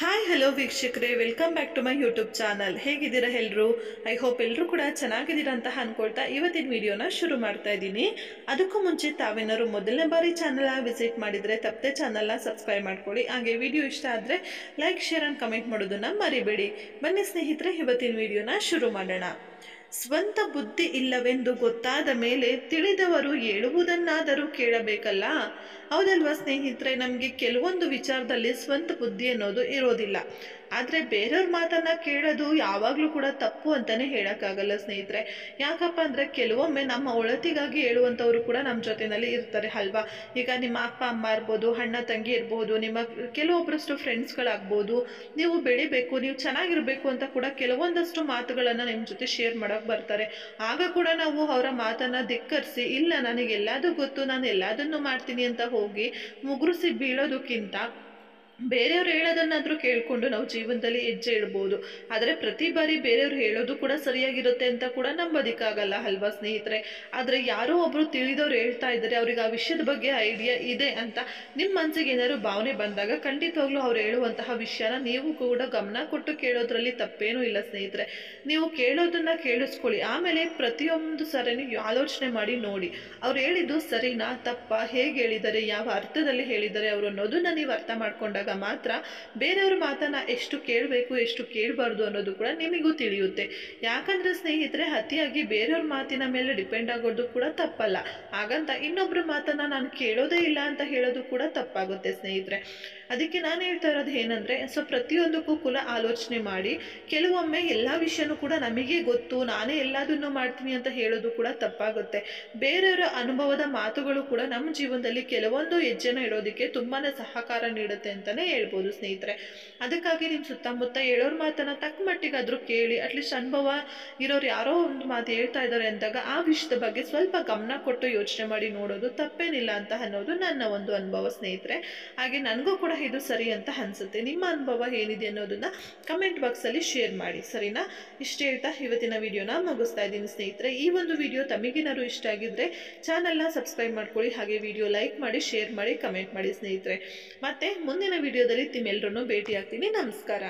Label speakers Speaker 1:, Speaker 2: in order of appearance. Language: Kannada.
Speaker 1: ಹಾಯ್ ಹಲೋ ವೀಕ್ಷಕರೇ, welcome back to my YouTube channel. ಹೇಗಿದ್ದೀರಾ ಎಲ್ಲರೂ? ಐ ಹೋಪ್ ಎಲ್ಲರೂ ಕೂಡ ಚೆನ್ನಾಗಿದ್ದೀರಾ ಅಂತ ಅನ್ಕೊಳ್ತಾ ಇವತ್ತಿನ ವಿಡಿಯೋನ ಶುರು ಮಾಡ್ತಾ ಇದ್ದೀನಿ. ಅದಕ್ಕೂ ಮುಂಚೆ ತಾವೇನಾದ್ರು ಮೊದಲನೇ ಬಾರಿ ಚಾನಲ್ನ ವಿಸಿಟ್ ಮಾಡಿದರೆ ತಪ್ಪದೆ ಚಾನಲ್ನ ಸಬ್ಸ್ಕ್ರೈಬ್ ಮಾಡ್ಕೊಳ್ಳಿ. ಹಾಗೆ ವಿಡಿಯೋ ಇಷ್ಟ ಆದರೆ ಲೈಕ್, ಶೇರ್ ಆ್ಯಂಡ್ ಕಮೆಂಟ್ ಮಾಡೋದನ್ನು ಮರಿಬೇಡಿ. ಬನ್ನಿ ಸ್ನೇಹಿತರೆ, ಇವತ್ತಿನ ವಿಡಿಯೋನ ಶುರು ಮಾಡೋಣ. ಸ್ವಂತ ಬುದ್ಧಿ ಇಲ್ಲವೆಂದು ಗೊತ್ತಾದ ಮೇಲೆ ತಿಳಿದವರು ಹೇಳುವುದನ್ನಾದರೂ ಕೇಳಬೇಕಲ್ಲ. ಹೌದಲ್ವಾ ಸ್ನೇಹಿತರೆ? ನಮಗೆ ಕೆಲವೊಂದು ವಿಚಾರದಲ್ಲಿ ಸ್ವಂತ ಬುದ್ಧಿ ಅನ್ನೋದು ಇರೋದಿಲ್ಲ. ಆದರೆ ಬೇರೆಯವ್ರ ಮಾತನ್ನ ಕೇಳೋದು ಯಾವಾಗಲೂ ಕೂಡ ತಪ್ಪು ಅಂತಲೇ ಹೇಳೋಕ್ಕಾಗಲ್ಲ ಸ್ನೇಹಿತರೆ. ಯಾಕಪ್ಪ ಅಂದರೆ ಕೆಲವೊಮ್ಮೆ ನಮ್ಮ ಒಳತಿಗಾಗಿ ಹೇಳುವಂಥವ್ರು ಕೂಡ ನಮ್ಮ ಜೊತೆಯಲ್ಲಿ ಇರ್ತಾರೆ ಅಲ್ವಾ. ಈಗ ನಿಮ್ಮ ಅಪ್ಪ ಅಮ್ಮ ಇರ್ಬೋದು, ಅಣ್ಣ ತಂಗಿ ಇರ್ಬೋದು, ನಿಮ್ಮ ಕೆಲವೊಬ್ಬರಷ್ಟು ಫ್ರೆಂಡ್ಸ್ಗಳಾಗ್ಬೋದು. ನೀವು ಬೆಳಿಬೇಕು, ನೀವು ಚೆನ್ನಾಗಿರಬೇಕು ಅಂತ ಕೂಡ ಕೆಲವೊಂದಷ್ಟು ಮಾತುಗಳನ್ನು ನಿಮ್ಮ ಜೊತೆ ಶೇರ್ ಮಾಡೋಕ್ಕೆ ಬರ್ತಾರೆ. ಆಗ ಕೂಡ ನಾವು ಅವರ ಮಾತನ್ನು ಧಿಕ್ಕರಿಸಿ, ಇಲ್ಲ ನನಗೆಲ್ಲದೂ ಗೊತ್ತು, ನಾನು ಎಲ್ಲದನ್ನು ಮಾಡ್ತೀನಿ ಅಂತ ಹೋಗಿ ಮುಗುರಿಸಿ ಬೀಳೋದಕ್ಕಿಂತ ಬೇರೆಯವ್ರು ಹೇಳೋದನ್ನಾದರೂ ಕೇಳಿಕೊಂಡು ನಾವು ಜೀವನದಲ್ಲಿ ಹೆಜ್ಜೆ ಇಡ್ಬೋದು. ಆದರೆ ಪ್ರತಿ ಬಾರಿ ಬೇರೆಯವ್ರು ಹೇಳೋದು ಕೂಡ ಸರಿಯಾಗಿರುತ್ತೆ ಅಂತ ಕೂಡ ನಂಬೋದಕ್ಕಾಗಲ್ಲ ಅಲ್ವಾ ಸ್ನೇಹಿತರೆ. ಆದರೆ ಯಾರೋ ಒಬ್ಬರು ತಿಳಿದವ್ರು ಹೇಳ್ತಾ ಇದ್ದಾರೆ, ಅವ್ರಿಗೆ ಆ ವಿಷಯದ ಬಗ್ಗೆ ಐಡಿಯಾ ಇದೆ ಅಂತ ನಿಮ್ಮ ಮನಸ್ಸಿಗೆ ಏನಾದ್ರು ಭಾವನೆ ಬಂದಾಗ ಖಂಡಿತವಾಗ್ಲೂ ಅವ್ರು ಹೇಳುವಂತಹ ವಿಷಯನ ನೀವು ಕೂಡ ಗಮನ ಕೊಟ್ಟು ಕೇಳೋದ್ರಲ್ಲಿ ತಪ್ಪೇನೂ ಇಲ್ಲ ಸ್ನೇಹಿತರೆ. ನೀವು ಕೇಳೋದನ್ನ ಕೇಳಿಸ್ಕೊಳ್ಳಿ. ಆಮೇಲೆ ಪ್ರತಿಯೊಂದು ಸರಿನೂ ಆಲೋಚನೆ ಮಾಡಿ ನೋಡಿ, ಅವ್ರು ಹೇಳಿದ್ದು ಸರಿನಾ ತಪ್ಪಾ, ಹೇಗೆ ಹೇಳಿದ್ದಾರೆ, ಯಾವ ಅರ್ಥದಲ್ಲಿ ಹೇಳಿದ್ದಾರೆ ಅವರು ಅನ್ನೋದನ್ನ ನೀವು ಅರ್ಥ ಮಾಡ್ಕೊಂಡಾಗ ಮಾತ್ರ ಬೇರೆಯವ್ರ ಮಾತನ್ನ ಎಷ್ಟು ಕೇಳಬೇಕು ಎಷ್ಟು ಕೇಳಬಾರ್ದು ಅನ್ನೋದು ಕೂಡ ನಿಮಗೂ ತಿಳಿಯುತ್ತೆ. ಯಾಕಂದ್ರೆ ಸ್ನೇಹಿತರೆ, ಅತಿಯಾಗಿ ಬೇರೆಯವ್ರ ಮಾತಿನ ಮೇಲೆ ಡಿಪೆಂಡ್ ಆಗೋದು ಕೂಡ ತಪ್ಪಲ್ಲ. ಹಾಗಂತ ಇನ್ನೊಬ್ರ ಮಾತನ್ನ ನಾನು ಕೇಳೋದೇ ಇಲ್ಲ ಅಂತ ಹೇಳೋದು ಕೂಡ ತಪ್ಪಾಗುತ್ತೆ ಸ್ನೇಹಿತರೆ. ಅದಕ್ಕೆ ನಾನು ಹೇಳ್ತಾ ಇರೋದು ಏನಂದ್ರೆ, ಪ್ರತಿಯೊಂದಕ್ಕೂ ಕೂಡ ಆಲೋಚನೆ ಮಾಡಿ. ಕೆಲವೊಮ್ಮೆ ಎಲ್ಲ ವಿಷಯನೂ ಕೂಡ ನಮಗೆ ಗೊತ್ತು, ನಾನೇ ಎಲ್ಲದನ್ನು ಮಾಡ್ತೀನಿ ಅಂತ ಹೇಳೋದು ಕೂಡ ತಪ್ಪಾಗುತ್ತೆ. ಬೇರೆಯವರ ಅನುಭವದ ಮಾತುಗಳು ಕೂಡ ನಮ್ಮ ಜೀವನದಲ್ಲಿ ಕೆಲವೊಂದು ಹೆಜ್ಜೆನ ಇಡೋದಕ್ಕೆ ತುಂಬಾನೇ ಸಹಕಾರ ನೀಡುತ್ತೆ ಅಂತಾನೆ ಹೇಳ್ಬೋದು ಸ್ನೇಹಿತರೆ. ಅದಕ್ಕಾಗಿ ನಿಮ್ಮ ಸುತ್ತಮುತ್ತ ಹೇಳೋರ ಮಾತನ್ನ ತಕ್ಕ ಮಟ್ಟಿಗಾದ್ರೂ ಕೇಳಿ. ಅಟ್ಲೀಸ್ಟ್ ಅನುಭವ ಇರೋರು ಯಾರೋ ಒಂದು ಮಾತು ಹೇಳ್ತಾ ಇದ್ದಾರೆ ಅಂದಾಗ ಆ ವಿಷಯದ ಬಗ್ಗೆ ಸ್ವಲ್ಪ ಗಮನ ಕೊಟ್ಟು ಯೋಚನೆ ಮಾಡಿ ನೋಡೋದು ತಪ್ಪೇನಿಲ್ಲ ಅಂತ ಅನ್ನೋದು ನನ್ನ ಒಂದು ಅನುಭವ ಸ್ನೇಹಿತರೆ. ಹಾಗೆ ನನಗೂ ಕೂಡ ಇದು ಸರಿ ಅಂತ ಅನ್ಸುತ್ತೆ. ನಿಮ್ಮ ಅನುಭವ ಏನಿದೆ ಅನ್ನೋದನ್ನ ಕಮೆಂಟ್ ಬಾಕ್ಸಲ್ಲಿ ಶೇರ್ ಮಾಡಿ, ಸರಿನಾ? ಇಷ್ಟ ಹೇಳ್ತಾ ಇವತ್ತಿನ ವಿಡಿಯೋನ ಮುಗಿಸ್ತಾ ಇದ್ದೀನಿ ಸ್ನೇಹಿತರೆ. ಈ ಒಂದು ವಿಡಿಯೋ ತಮಗೇನಾದ್ರು ಇಷ್ಟ ಆಗಿದ್ರೆ ಚಾನಲ್ನ ಸಬ್ಸ್ಕ್ರೈಬ್ ಮಾಡ್ಕೊಳ್ಳಿ. ಹಾಗೆ ವಿಡಿಯೋ ಲೈಕ್ ಮಾಡಿ, ಶೇರ್ ಮಾಡಿ, ಕಮೆಂಟ್ ಮಾಡಿ ಸ್ನೇಹಿತರೆ. ಮತ್ತೆ ಮುಂದಿನ ವಿಡಿಯೋದಲ್ಲಿ ನಿಮ್ಮೆಲ್ಲರನ್ನು ಭೇಟಿ ಆಗ್ತೀನಿ. ನಮಸ್ಕಾರ.